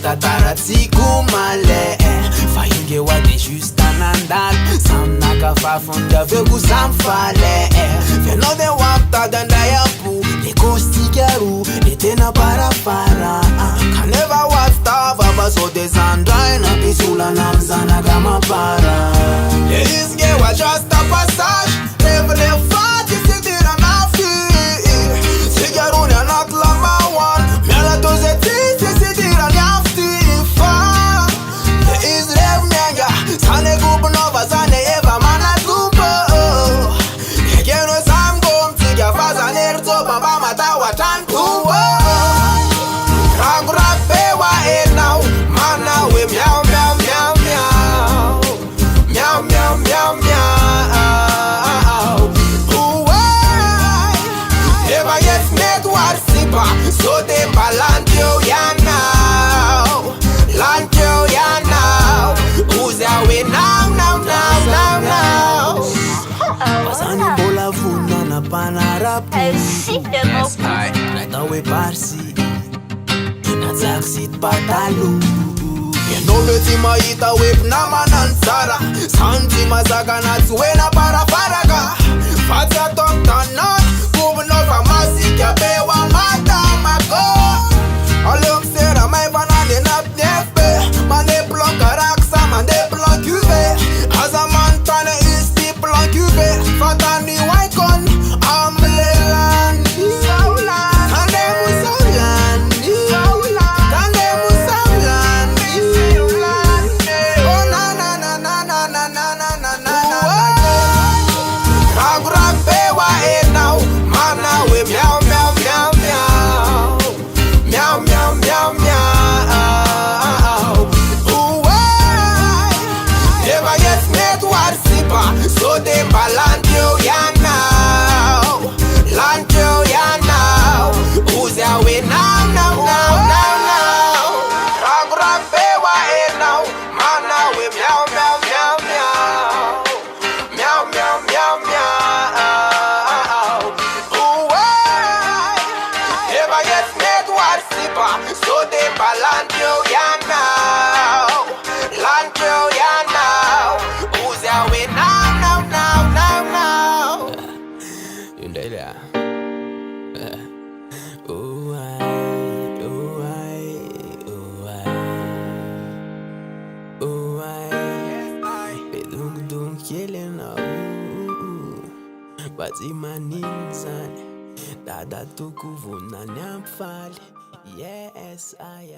tataratsikumale fainge wade juste anandal samnaka fafonda vegu samfale venode wapta dandayapu lekostikaru letena parapara kaneva wapta vabaso desandraina pisula namzana gamapara leisge wa just a passage revele fati sitira nafi sigaruni anat lama one miala tozeti sitira nafti fa leis rev menga sane gubnova sane eva mana tumbo egeno samgom tiga faza nerzo baba mata watan tuwa ragura pewa enau mana we miau miau miau miau miau miau miau miau never yet met war sipa so de balantio ya now lantio ya now who's that we now now now now now pasani bola funa na panarapu nata we parsi na zaksit patalu yenoleti maita wep na manansara santi mazaka na tuena para paraga fata tontana kubnova masika bewa mata mako alum sera mai banane na pnefe mane plan karaksa mane plan cuve azamantane isti plan cuve fata ni waikon amlelan kandemu saulan kandemu saulan oh na na na na na na na na na na ragura pewa enau mana we miau miau miau miau miau miau miau miau never yet met war sipa so de balantio ya now lantio ya now who's that we now now now now now ragura pewa enau mana we miau miau miau miau miau miau miau miau never yet met war sipa so de balantio ya now lantio ya now who's that we now now now now now Yundelia oh I bedung dung kielena bazimaninzane dada tukuvuna nyamfale yes I